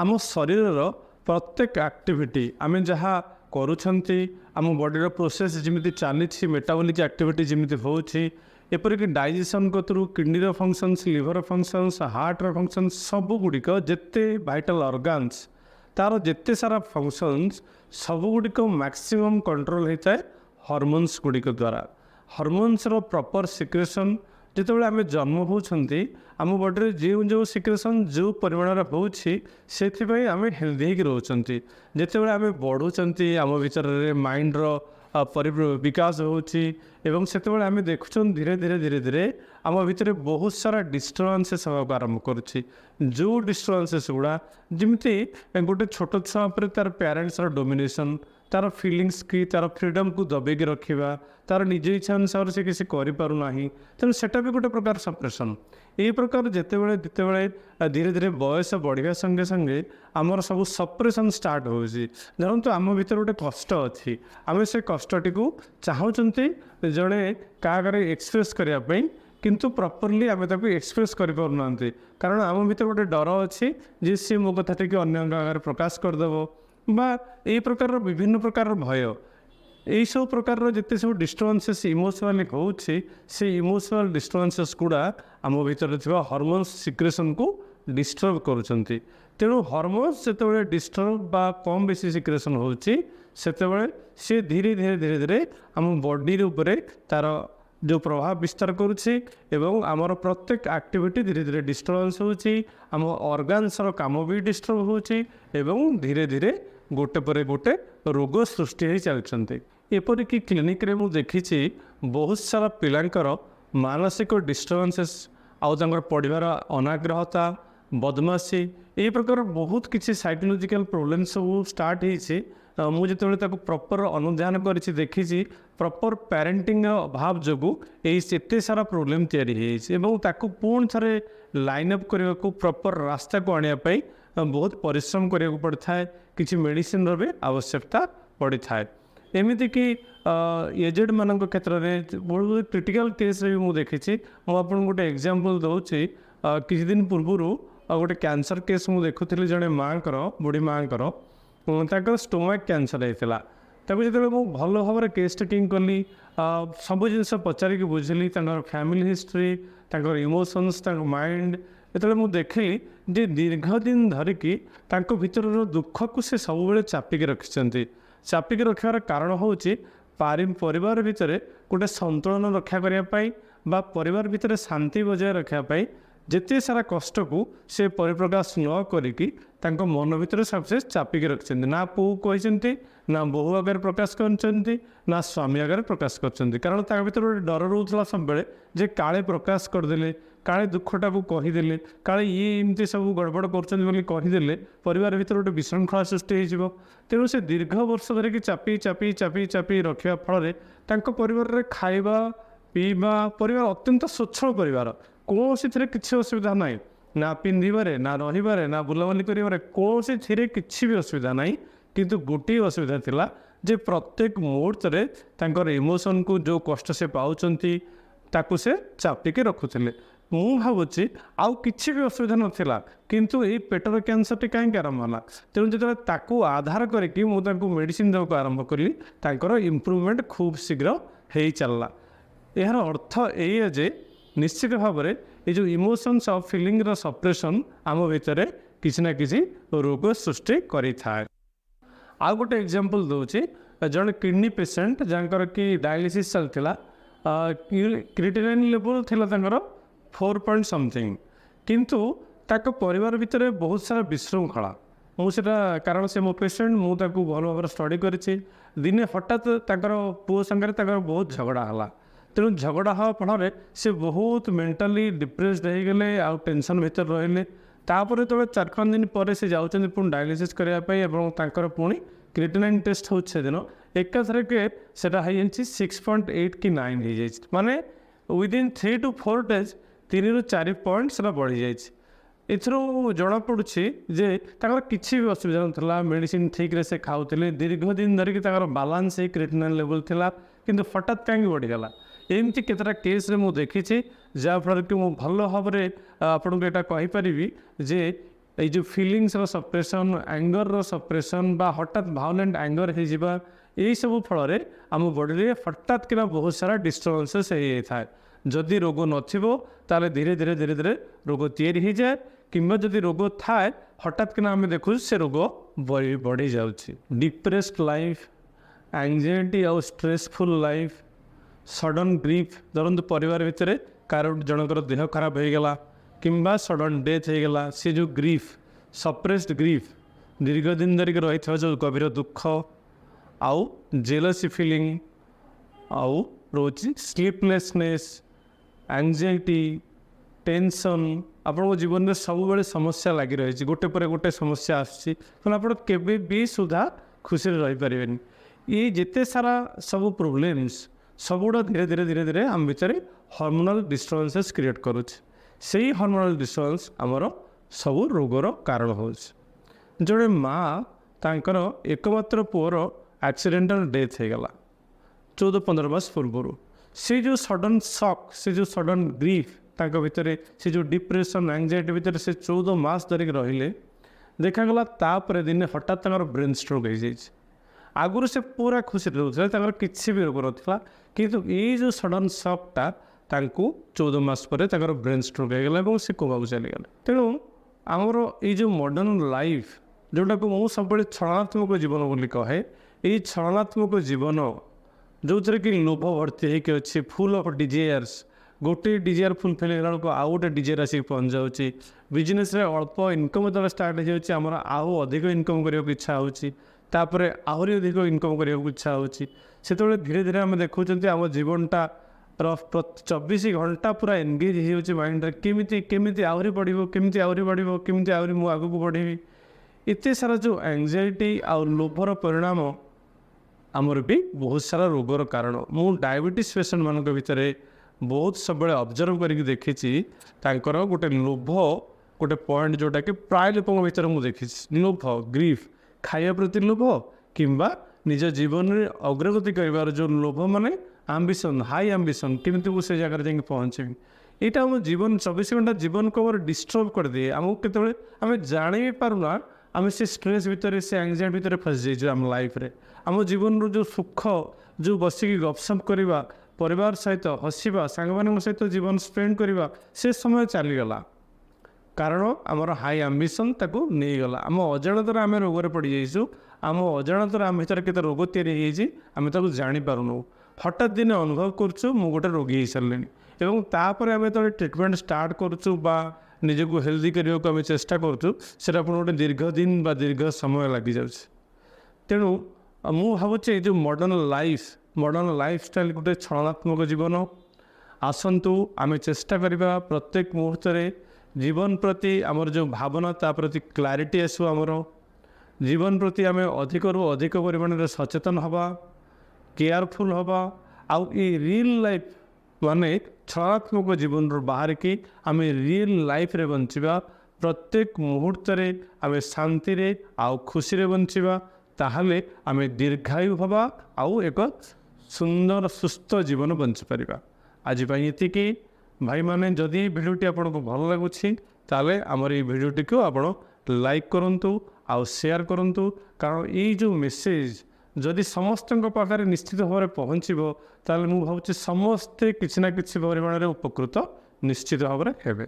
आम शरीर प्रत्येक एक्टिविटी आम जहाँ करुँच आम बॉडी प्रोसेस जमी चली मेटाबॉलिक एक्टिविटी जमी होपरिक डाइजेशन कतरू किडनी फंक्शंस लिवर फंक्शंस हार्टर फंक्शंस सबुगुड़िक जिते वाइटल ऑर्गन्स तार जिते सारा फंक्शंस सबुगुड़िक मैक्सिमम कंट्रोल होता है हॉर्मोन्स गुड़िक द्वारा हॉर्मोन्स रो प्रॉपर सिक्रेशन जितेबाला आम जन्म होती आम बॉडी जो जो सिक्रेशन जो परिमाण होती आम हेल्दी रोचे जितेबाला आम बढ़ुंच आम भीतर माइंड्र विकास होती आम देखुं धीरे धीरे धीरे धीरे आम भीतर बहुत सारा डिस्टर्बांसेस होगा आरंभ करुच्ची जो डिस्टर्बांसेस गुड़ा जमी गोटे छोट छुआ पर तार पेरेंट्स डोमिनेशन तार फिलिंग्स की तार फ्रीडम को दबेगी रखा तार निज इच्छा अनुसार से किसी करें तेणु सेटा भी गोटे प्रकार सप्रेसन यही प्रकार जितेबाला जितेबाला धीरे धीरे बयस बढ़िया संगे संगे आमर सब सप्रेसन स्टार्ट हो जानतु आम भीतर गोटे कष्ट अच्छी आम से कष्टटी को चाहते जड़े क्या एक्सप्रेस करने किंतु प्रॉपरली आम एक्सप्रेस कर कारण आम भीतर गोटे डर अच्छी जे सी मो कथा टी अन्य प्रकाश करदेव बा यही प्रकार विभिन्न प्रकार भय यही सब प्रकार जिते सब डिस्टर्बांसेस इमोशनली होचे से इमोशनल डिस्टर्बांसेस गुड़ा आम भीतर थिबा हार्मोन्स सिक्रेशन को डिस्टर्ब करुछंती तेणु हार्मोन्स जिते डिस्टर्ब बा कम बेसी सिक्रेशन होची सेतेबेले से धीरे धीरे धीरे धीरे आम बॉडी उपरे तार जो प्रभाव विस्तार करुच्छे एवं आमर प्रत्येक एक्टिविटी धीरे धीरे डिस्टर्बांस होची आम ऑर्गन्स रो काम भी डिस्टर्ब होची एवं धीरे धीरे गोटे पर गोटे रोग सृष्टि हो चलते एपरिक क्लिनिक रे मुझे देखी बहुत सारा पिलांकर मानसिक डिस्टर्बांसेस आउ पढ़ार अनाग्रहता बदमाशी यही प्रकार बहुत किसी साइकोलॉजिकल प्रोब्लेम सब स्टार्ट होती मुझे प्रॉपर अनुध्यान कर देखी प्रॉपर पेरेंटिंग अभाव जो एत सारा प्रोब्लेम या पुणी थे लाइन अप करने को प्रॉपर रास्ता को आने बहुत परिश्रम करा पड़ता है किसी मेडिसिन भी आवश्यकता पड़ी था एमती कि एजेड मान क्षेत्र में बहुत क्रिटिकल केस भी मुझे देखी मुझे गोटे एग्जांपल दूसरी किसी दिन पूर्वर गोटे कैंसर केस मुझे देखुली जड़े माँ बुढ़ी माँ स्टोमक कैंसर होता जो भल भाव केस टेकिंग कली सब जिन पचारिक बुझिली फैमिली हिस्ट्री इमोशंस माइंड जो मुझे देखिली जे दीर्घ दिन धरिकी भीतर दुख को से सब बेले चापिकी रखिंट चापिकी रखार कारण हूँ परिवार भितर गोटे संतुलन रक्षा करने परिवार भितर शांति बजाय रखापी जिते सारा कष्ट को से परिप्रकाश न करिकी मन भीतर सबसे चापिकी रखिंट ना पुओ कहते ना बहु आगे प्रकाश कर ना स्वामी आगे प्रकाश कर कारण भीतर गोटे डर रोला सब बेले जे काले प्रकाश करदे काले दुखटा को कहीदे काले ये एमती सब गड़बड़ करदे परिवार भीतर गोटे विशृंखला सृष्टि हो तेणु से दीर्घ वर्ष धरिकी चापी चापी चापी चापी रखा फल परिवार में खाइबा पीवा परिवार अत्यंत स्वच्छल परिवार कौन सी किसी असुविधा ना ना पिंधारे ना रही ना बुलाबुली कर कौन सी किसी भी असुविधा ना किंतु गोटे असुविधा थिला जे प्रत्येक मुहूर्त इमोशन को जो कष्ट से पाउचंती ताकू से चापिकी रखुले मु भावुची आउ किसी भी असुविधा नाला किंतु ये पेटर कैंसर टी कहीं आरंभ है तेणु जो आधार करके मुझे मेडिसिन देवाक आरंभ कली इम्प्रूवमेंट खूब शीघ्र हो चलला यार अर्थ ये निश्चित भाव में ये जो इमोशंस ऑफ फीलिंग सप्रेशन आम भितर किसी ना किसी रोग सृष्टि करें आ गोटे एग्जांपल दूसरी जन किडनी पेशेंट जहाँ कि डायलिसिस चलता क्रिएटिनिन लेवल थिला 4 पॉइंट समथिंग किंतु ताको परिवार भितर बहुत सारा विशृंखला मुझे कारण से मो पेशेंट मुझे भल भाव स्टडी करी दिने हठात पुओ संगे बहुत झगड़ा है तेणु झगड़ा हाँ फल से बहुत मेंटली डिप्रेस्ड हो गले आ टेंशन भितर रहिले तापर तो 4-5 दिन पर से जाऊँ पुणी डायलिसिस करने पुणी क्रिएटिनिन टेस्ट हो दिन एकाथर के 6.8 कि 9 हो जाए माने विदिन 3 to 4 days 3 ରୁ 4 पॉइंट बढ़ी जाए जनापड़ी जे किसी भी असुविधा ना मेडिसिन ठीक से खाऊले दीर्घ दिन धरिकी बालांस क्रिएटिनिन लेवल थिला किंतु हठात कहीं बढ़ीगला एमती केतटा केस रे मु देखी जहाँफल कि मुझे भल भाव में आपको यहाँ कहीपरि जे এই ଯେଉଁ ଫିଲିଙ୍ଗସର ସପ୍ରେସନ୍, ଆଙ୍ଗରର ସପ୍ରେସନ୍ ବା ହଠାତ୍ ଭାଓଲେଣ୍ଟ ଆଙ୍ଗର ହେଇଯିବା, ଏଇସବୁ ଫଳରେ ଆମ ବଡ଼ିରେ ହଠାତ୍ କିନା ବହୁତ ସାରା ଡିଷ୍ଟର୍ବାନ୍ସେସ୍ ହେଇଯାଇଥାଏ। ଯଦି ରୋଗ ନଥିବ ତାହେଲେ ଧୀରେ ଧୀରେ ଧୀରେ ଧୀରେ ରୋଗ ତିଆରି ହେଇଯାଏ, କିମ୍ବା ଯଦି ରୋଗ ଥାଏ ହଠାତ୍ କିନା ଆମେ ଦେଖୁଛୁ ସେ ରୋଗ ବଢ଼ି ଯାଉଛି। ଡିପ୍ରେସ୍ଡ ଲାଇଫ୍, ଆଙ୍ଗଜାଇଟି ଆଉ ଷ୍ଟ୍ରେସଫୁଲ୍ ଲାଇଫ୍, ସଡ଼ନ୍ ଗ୍ରିଫ୍, ଧରନ୍ତୁ ପରିବାର ଭିତରେ କାହାର ଜଣଙ୍କର ଦେହ ଖରାପ ହେଇଗଲା କିମ୍ବା ସଡ଼ନ୍ ଡେଥ୍ ହେଇଗଲା, ସେ ଯେଉଁ ଗ୍ରିଫ୍, ସପ୍ରେସ୍ଡ ଗ୍ରିଫ୍, ଦୀର୍ଘ ଦିନ ଧରିକି ରହିଥିବା ଯେଉଁ ଗଭୀର ଦୁଃଖ, ଆଉ ଜେଲସି ଫିଲିଂ, ଆଉ ରହୁଛି ସ୍ଲିପଲେସନେସ୍, ଆଙ୍ଗଜାଇଟି, ଟେନସନ୍। ଆପଣଙ୍କ ଜୀବନରେ ସବୁବେଳେ ସମସ୍ୟା ଲାଗି ରହିଛି, ଗୋଟେ ପରେ ଗୋଟେ ସମସ୍ୟା ଆସୁଛି, ତେଣୁ ଆପଣ କେବେ ବି ସୁଦ୍ଧା ଖୁସିରେ ରହିପାରିବେନି। ये जिते सारा सब प्रोब्लेम्स सबुड़ा धीरे धीरे धीरे धीरे आम भितर हॉर्मोनल डिस्टर्बेंसेस क्रिएट करुच्छे। से हॉर्मोनल डिस्टर्बेंस आमर सब रोगर कारण हो। जड़े माँ तांकर एकमात्र पुअर एक्सीडेंटल डेथ हो गला 14-15 मास पूर्व। से जो सडन शॉक, से जो सडन ग्रीफ तांक भितर, से जो डिप्रेशन एंजाइटी भितर से 14 मास धरिक रहिले, देखागला तापर दिने हठात ब्रेन स्ट्रोक हो जाए। आगुरी से पूरा खुशी रोचे, किसी भी रोग ना, किंतु ये जो सडन शॉकटा 14 मास पर ब्रेन स्ट्रोक होगला और से कोमा चलीगले। तेणु आमर ये जो मॉडर्न लाइफ जोटा को मुझे सब छलनात्मक जीवन बोली कहे, ये छलनात्मक जीवन जो थे कि लोभ भर्ती होकर अच्छे, फुल ऑफ डिजायर्स, गोटे डिजायर फुलफिल होगा बेलू आउ गोटे डिजायर आसिक पहुँच जाऊँगी। बिजनेस अल्प इनकम जो स्टार्ट हो जाए, आमर आउ अधिक इनकम करने को इच्छा होची, तापर आहरी अधिक इनकम करने को इच्छा होची। से धीरे धीरे आम देखुं आम जीवनटा 24 घंटा पूरा एंगेज हो माइंड, केमी केमी आहरी बढ़, केमी आहरी बढ़, केमी आहरी मु आगू बढ़ी। एत सारा जो एंजाइटी आ लोभर परिणाम आमर भी बहुत सारा रोगर कारण। मु डायबिटीज पेसेंट मान भितर बहुत सब ऑब्जर्व करके देखी गोटे लोभ गोटे पॉइंट जोटा कि प्राय लोक भर मुझे देखी लोभ, ग्रीफ, खाया प्रति लोभ किंबा निज जीवन में अग्रगति कर जो लोभ माने आम्बिशन, हाई आम्बिशन, केमती से जगह जाकि पहुँचे। यहाँ आम जीवन 24 घंटा जीवन को डिस्टर्ब कर दिए। आमको केतबेले आम जानी भी पारुना आम से स्ट्रेस भितर, से एंजाइटी भितर फसी जाइए। आम लाइफ रे आम जीवन जो सुख, जो बसिक गपसप करवा, परिवार सहित हसवा, सांग मान सहित जीवन स्पेंड करवा, से समय चलीगला। कारण आमर हाई आम्बिशन ताको नहीं गला। आम अजाणतर आम रोग पड़ जाइए, आम अजाणतर आम भर के रोग तैयारी आम जापारूँ। हठात दिन अनुभव करुँ गोटे रोगी हो सारे, और आम जो ट्रिटमेंट स्टार्ट करुँ बा निजक हेल्दी करने को आम चेष्टा करुँ, से गोटे दीर्घ दिन बा दीर्घ समय लगी जाऊँ। तेणु मु भावुचे जो मॉडर्न लाइफ स्टाइल गोटे छलनात्मक जीवन। आसतु आम चेष्टा करवा प्रत्येक मुहूर्त जीवन प्रति आमर जो भावना ता प्रति क्लारिटी आसो, आमर जीवन प्रति आम अधिक रु अधिक परिमाण में सचेतन हवा, केयरफुल हवा। आउ ये रियल लाइफ माने छलनात्मक जीवन बाहर की आम रियल लाइफ रे बंचिबा, प्रत्येक मुहूर्त आम शांति रे आउ खुशी रे बंचिबा, ताहले आम दीर्घायु हवा आउ एक सुंदर सुस्थ जीवन बंची परिबा। आज ये भाई माने जदि भिडियोटी आपको भल लगुच ताले आमर ये भिडियोटी को आप लाइक करूँ आउ शेयर करूँ। कारण ये जो मेसेज जदि समस्त पाखे निश्चित भाव में पहुँचो ताले मु भावुँ समस्ते किसी ना किसी परिमाण में उपकृत निश्चित भाव में हेबे।